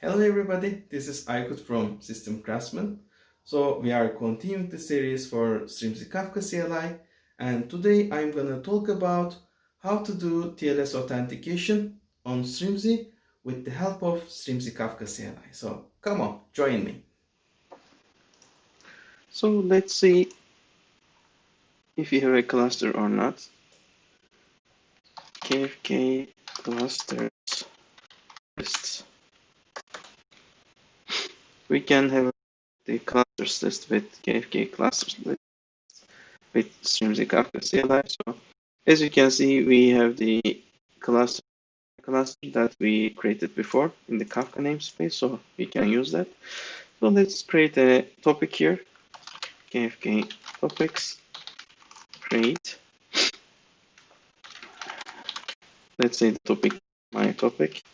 Hello everybody, this is Aykut from System Craftsman. So we are continuing the series for Strimzi Kafka CLI, and today I'm gonna talk about how to do TLS authentication on Strimzi with the help of Strimzi Kafka CLI. So come on, join me. So let's see if you have a cluster or not. Kafka Clusters list. We can have the clusters list with Kafka Clusters list with Strimzi Kafka CLI. So as you can see, we have the cluster that we created before in the Kafka namespace, so we can use that. So let's create a topic here. Kafka topics, create. Let's say the topic, my topic,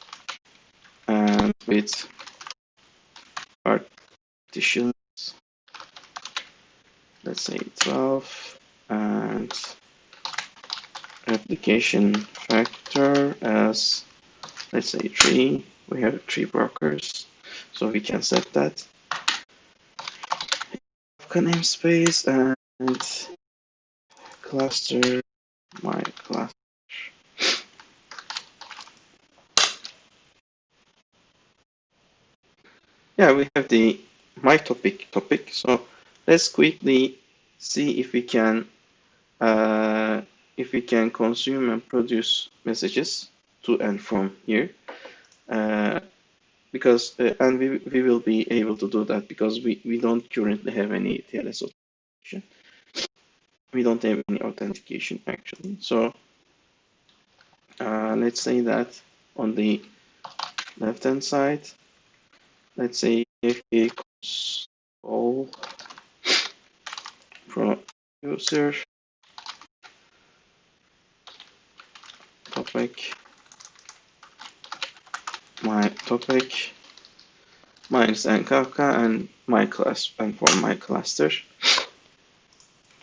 and with partitions, let's say 12, and application factor as, let's say 3. We have 3 brokers, so we can set that. Kafka namespace and cluster, my cluster. Yeah, we have the my topic. So let's quickly see if we can consume and produce messages to and from here. And we will be able to do that because we don't currently have any TLS authentication. We don't have any authentication actually. So let's say that on the left hand side, let's say AFK console from user topic, my topic, minus and Kafka and my class and for my cluster.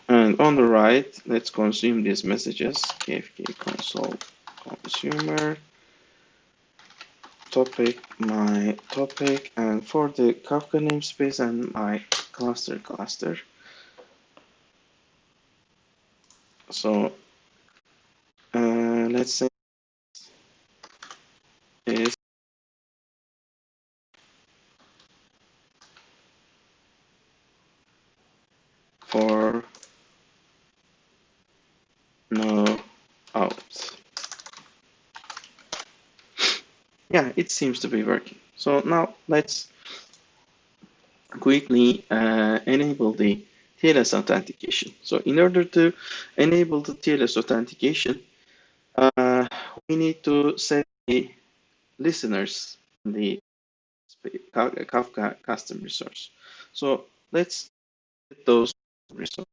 And on the right, let's consume these messages. KFK console consumer topic, my topic, and for the Kafka namespace and my cluster. So let's say is for no out. Yeah, it seems to be working. So now let's quickly enable the TLS authentication. So in order to enable the TLS authentication, we need to set the listeners in the Kafka custom resource. So let's set those resources.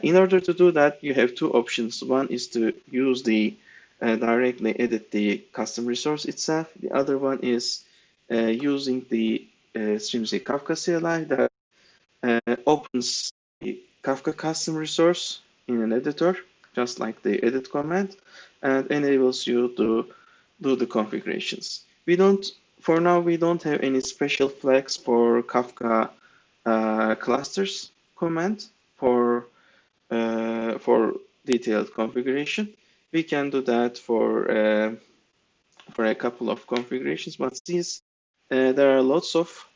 In order to do that, you have two options. One is to use the directly edit the custom resource itself. The other one is using the Strimzi Kafka CLI that opens the Kafka custom resource in an editor, just like the edit command, and enables you to do the configurations. For now, we don't have any special flags for Kafka clusters command for detailed configuration. We can do that for a couple of configurations, but since there are lots of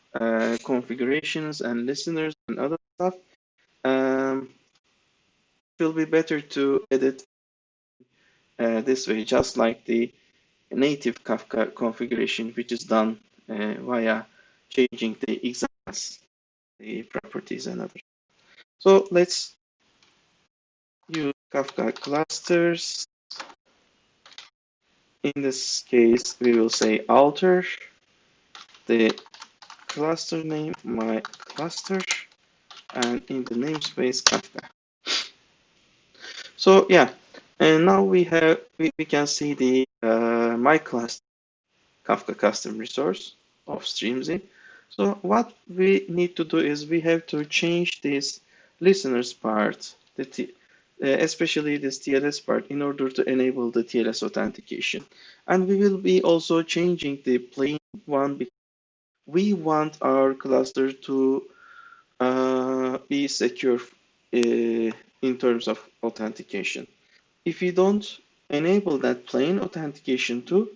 configurations and listeners and other stuff, it will be better to edit this way, just like the native Kafka configuration, which is done via changing the examples, the properties and others. So let's use Kafka clusters. In this case, we will say alter the cluster name, my cluster, and in the namespace Kafka. So yeah, and now we can see the my cluster Kafka custom resource of Strimzi. So what we need to do is we have to change this listeners part, especially this TLS part, in order to enable the TLS authentication. And we will be also changing the plain One, we want our cluster to be secure in terms of authentication. If you don't enable that plain authentication too,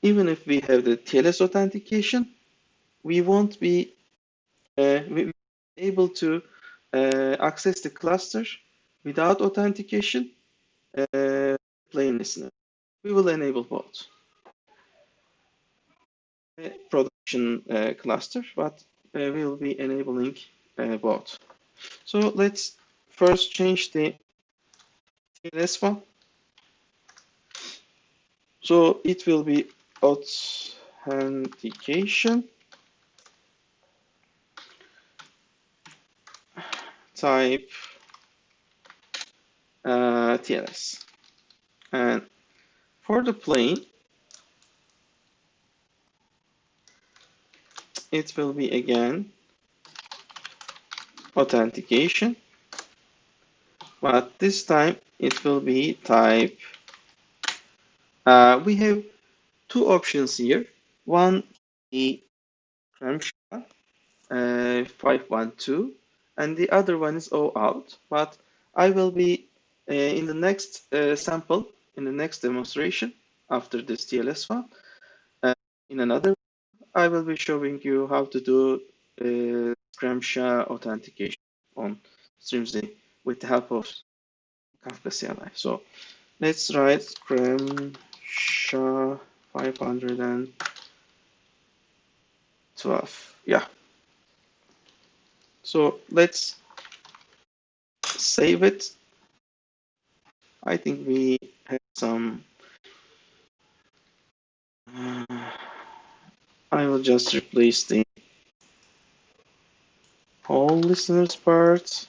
even if we have the TLS authentication, we won't be able to access the cluster without authentication, plain listener. We will enable both. Production cluster, but we will be enabling both. So let's first change the TLS one. So it will be authentication type TLS. And for the plain, it will be again authentication, but this time it will be type. We have two options here. One, the Cramshaw 512, and the other one is OAuth. But I will be in the next sample, in the next demonstration after this TLS one. In another, I will be showing you how to do Cramshaw authentication on Strimzi with the help of Kafka CLI. So let's write Cramshaw 512. Yeah. So let's save it. I think we have some. I will just replace the all listeners part.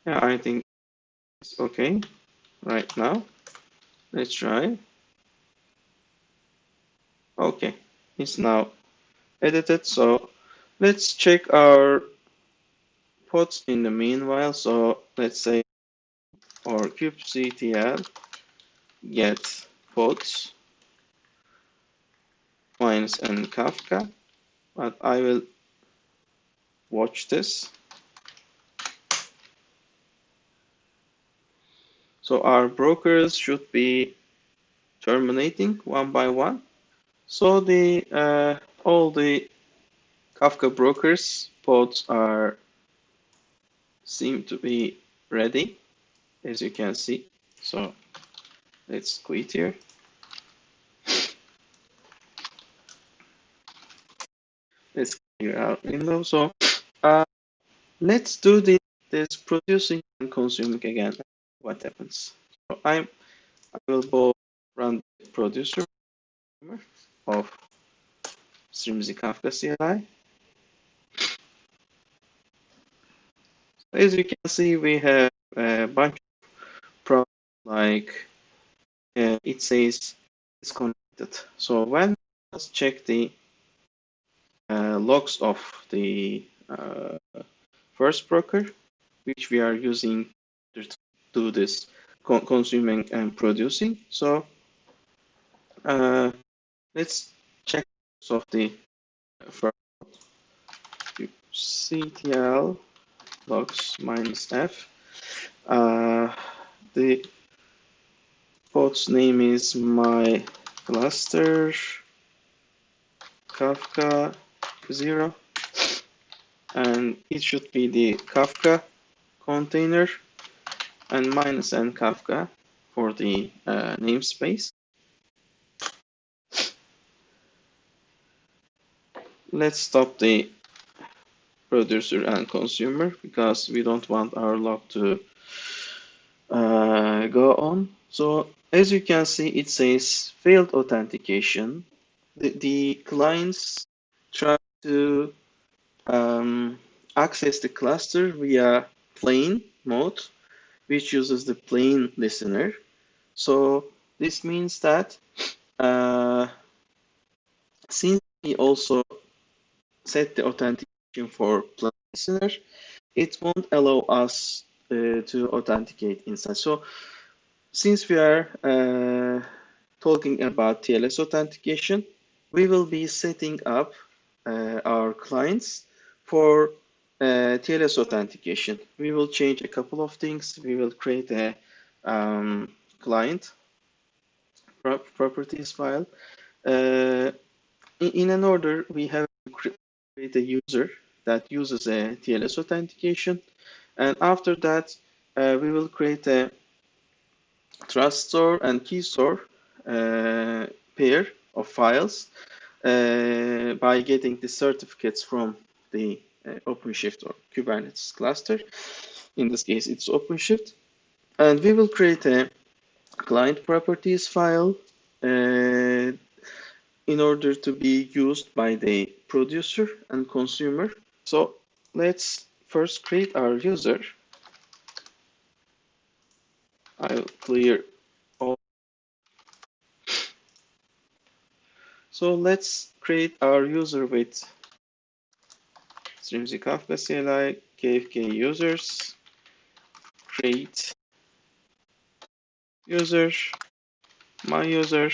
Yeah, I think it's okay right now. Let's try. Okay, it's now edited. So let's check our pods in the meanwhile. So let's say our kubectl get pods minus n Kafka, but I will watch this. So our brokers should be terminating one by one. So the all the Kafka brokers pods are seem to be ready, as you can see. So let's quit here. Let's clear out window. So let's do this producing and consuming again. What happens? So I will both run the producer of Strimzi Kafka CLI. As you can see, we have a bunch of problems like it says disconnected. So when let's check the logs of the first broker, which we are using to do this consuming and producing. So let's check of the first ctl logs minus f. The pod's name is my cluster Kafka 0, and it should be the Kafka container and minus n Kafka for the namespace. Let's stop the producer and consumer because we don't want our log to go on. So as you can see, it says failed authentication. The clients try to access the cluster via plain mode, which uses the plain listener. So this means that since we also set the authentication for plain listener, it won't allow us to authenticate inside. So since we are talking about TLS authentication, we will be setting up our clients for TLS authentication. We will change a couple of things. We will create a client properties file. In an order, we have to create a user that uses a TLS authentication. And after that, we will create a trust store and keystore pair of files by getting the certificates from the OpenShift or Kubernetes cluster. In this case, it's OpenShift. And we will create a client properties file in order to be used by the producer and consumer. So let's first create our user. I'll clear all. So let's create our user with Strimzi Kafka CLI, KFK users, create user, my user,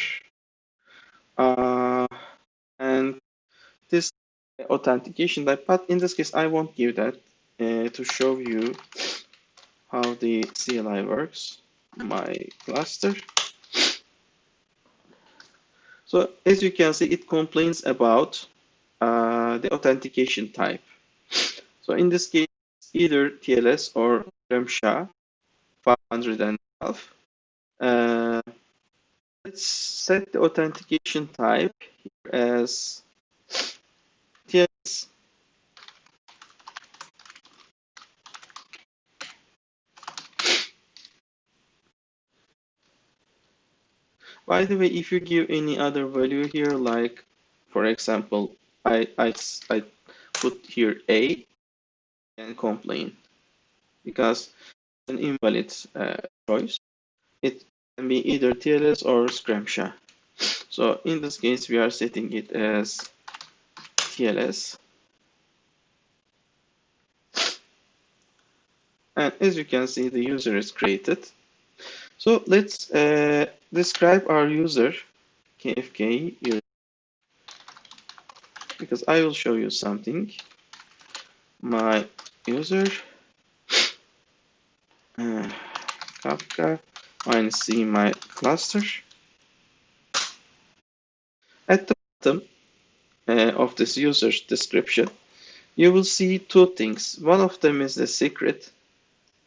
and this authentication type, but in this case, I won't give that to show you how the CLI works, my cluster. So as you can see, it complains about the authentication type. So in this case, either TLS or Remsha 512. Let's set the authentication type here as TLS. By the way, if you give any other value here, like for example, I put here A and complain because it's an invalid choice. It can be either TLS or Scramsha. So in this case, we are setting it as TLS. And as you can see, the user is created. So let's describe our user, KFK user, because I will show you something. My user, Kafka -c my cluster. At the bottom of this user's description, you will see two things. One of them is the secret,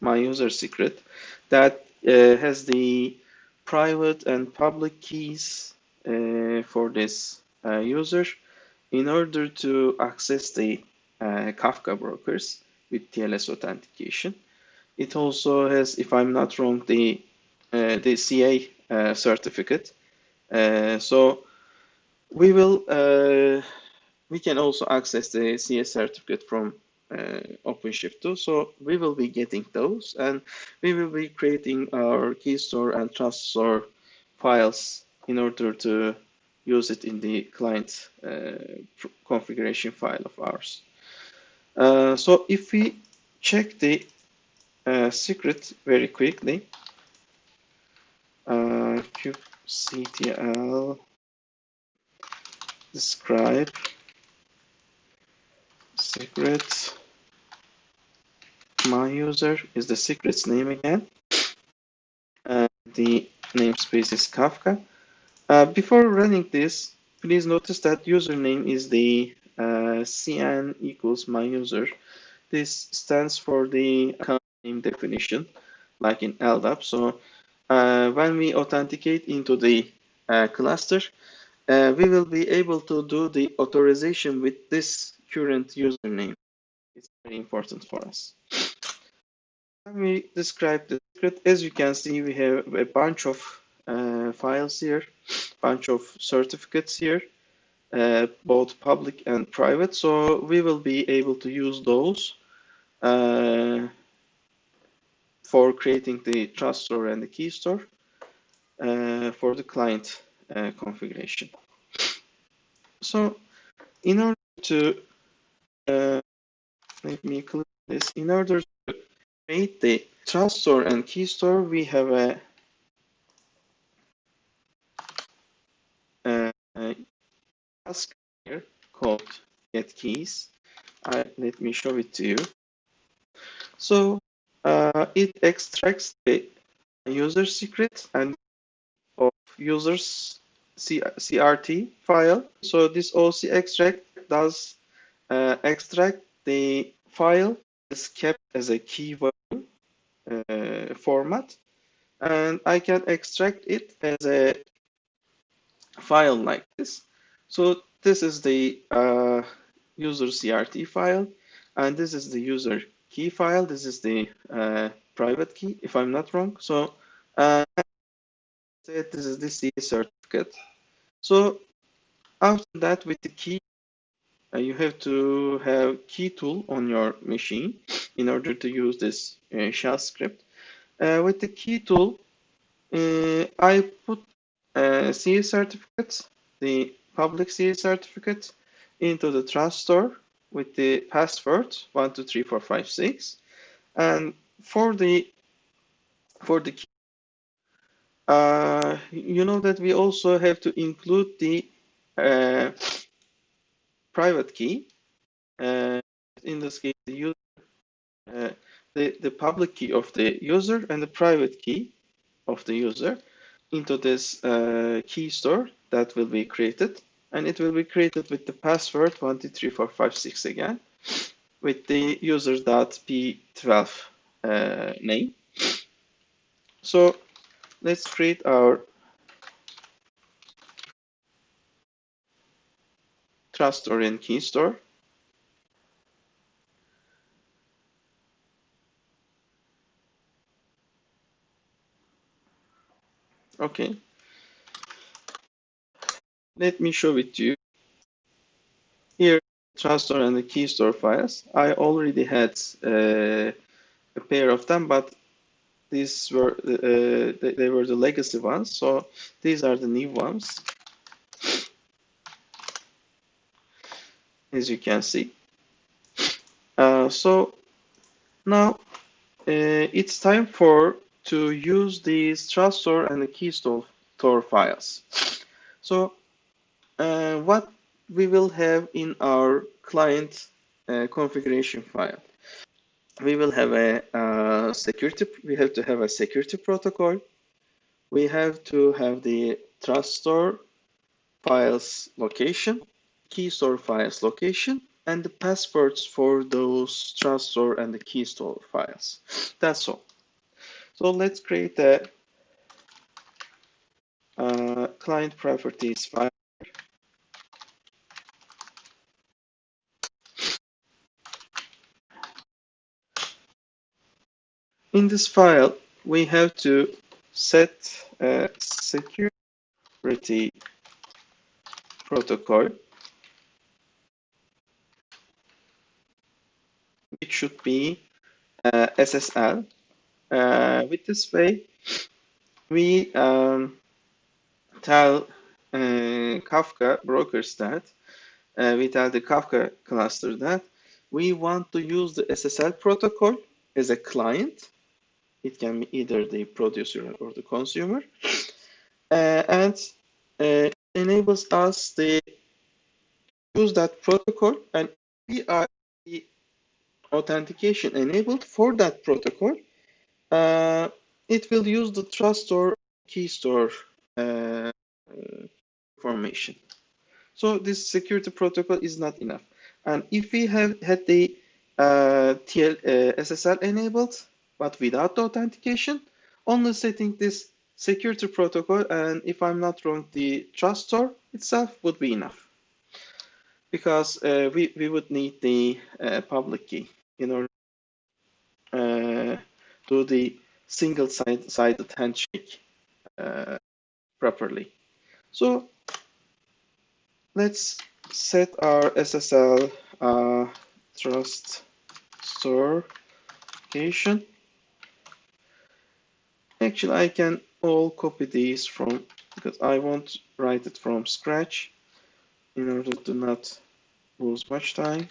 my user secret, that has the private and public keys for this user in order to access the Kafka brokers with TLS authentication. It also has, if I'm not wrong, the CA certificate. So we can also access the CA certificate from OpenShift too. So we will be getting those, and we will be creating our keystore and trust store files in order to use it in the client configuration file of ours. So if we check the secret very quickly, kubectl describe secret. My user is the secret's name again. The namespace is Kafka. Before running this, please notice that username is the cn equals my user. This stands for the account name definition, like in LDAP. So when we authenticate into the cluster, we will be able to do the authorization with this current username. It's very important for us. When we describe the secret, as you can see, we have a bunch of files here, bunch of certificates here, both public and private. So we will be able to use those for creating the trust store and the key store for the client configuration. So in order to let me clear this. In order to create the trust store and key store, we have a task here called get keys. Let me show it to you. So it extracts the user secret and of users CRT file. So this OC extract does extract the file is kept as a key value format, and I can extract it as a file like this. So this is the user CRT file, and this is the user key file. This is the private key, if I'm not wrong. So this is the C certificate. So after that, with the key, you have to have key tool on your machine in order to use this shell script. With the key tool, I put CA certificate, the public CA certificate, into the trust store with the password 123456, and for the key, you know that we also have to include the private key. In this case, the public key of the user and the private key of the user into this key store that will be created, and it will be created with the password 123456 again with the user.p12 name. So let's create our trust store and key store. Okay, let me show it to you. Here, trust store and the key store files. I already had a pair of them, but these were they were the legacy ones. So these are the new ones, as you can see. So now it's time to use these trust store and the key store files. So what we will have in our client configuration file, we will have a security. We have to have a security protocol. We have to have the trust store files location, key store files location, and the passwords for those trust store and the key store files. That's all. So let's create a client properties file. In this file, we have to set a security protocol, which should be SSL. With this way, we tell Kafka brokers that we tell the Kafka cluster that we want to use the SSL protocol as a client. It can be either the producer or the consumer, and enables us to use that protocol, and we are the authentication enabled for that protocol. It will use the trust store key store information. So this security protocol is not enough. And if we have had the SSL enabled, but without the authentication, only setting this security protocol, and if I'm not wrong, the trust store itself would be enough. Because we would need the public key in order to do the single-sided handshake properly. So let's set our SSL Trust Store location. Actually, I can all copy these from, because I won't write it from scratch in order to not lose much time.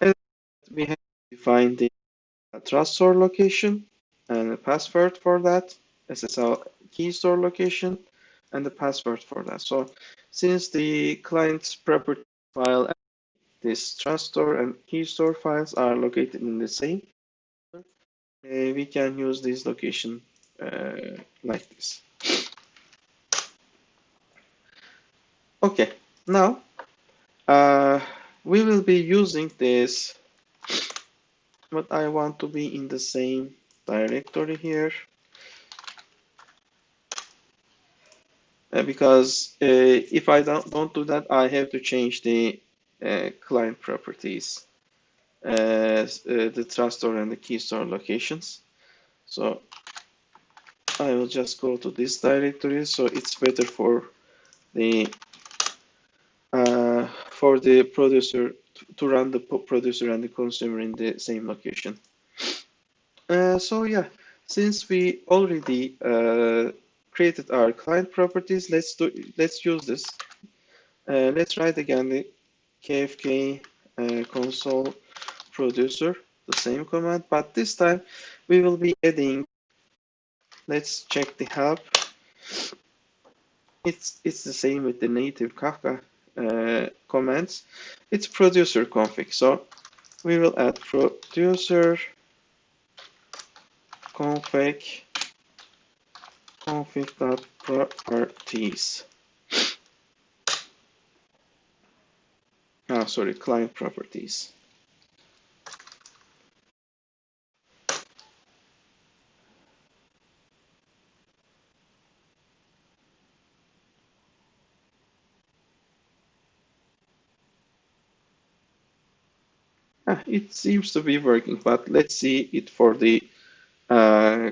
And we have to define the trust store location and a password for that, SSL key store location, and the password for that. So since the client's property file, this trust store and keystore files are located in the same, we can use this location like this. Okay, now we will be using this, but I want to be in the same directory here because if I don't do that, I have to change the client properties, the trust store and the key store locations. So I will just go to this directory, so it's better for the producer to run the producer and the consumer in the same location. So yeah, since we already created our client properties, let's use this. Let's write again the Kafka console producer, the same command, but this time we will be adding. Let's check the help. It's the same with the native Kafka commands. It's producer config, so we will add producer config.properties. Sorry, client properties. It seems to be working, but let's see it for the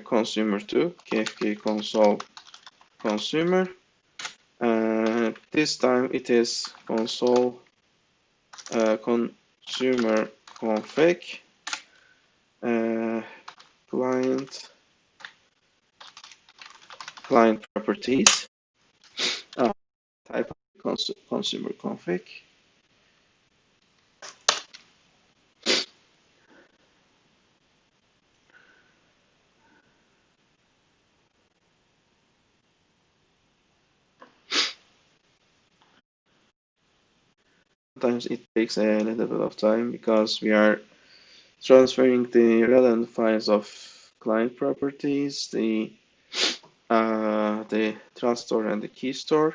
consumer too. Kafka console consumer. This time it is console consumer config client properties. Type consumer config. Sometimes it takes a little bit of time because we are transferring the relevant files of client properties, the trust store and the key store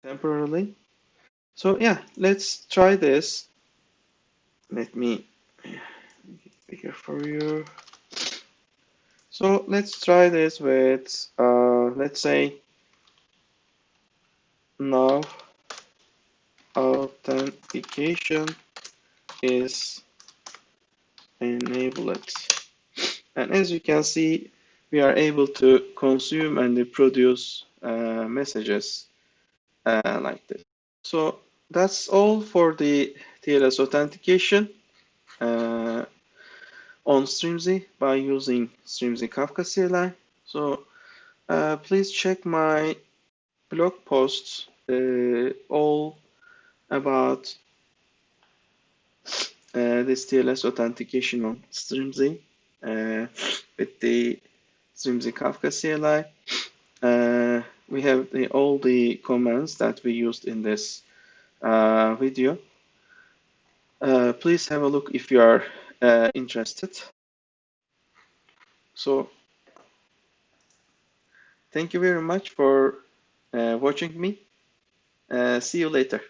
temporarily. So yeah, let's try this. Let me make it bigger for you. So let's try this with let's say now authentication is enabled. And as you can see, we are able to consume and produce messages like this. So that's all for the TLS authentication on Strimzi by using Strimzi Kafka CLI. So please check my blog posts all about this TLS authentication on Strimzi with the Strimzi Kafka CLI. We have all the commands that we used in this video. Please have a look if you are interested. So thank you very much for watching me. See you later.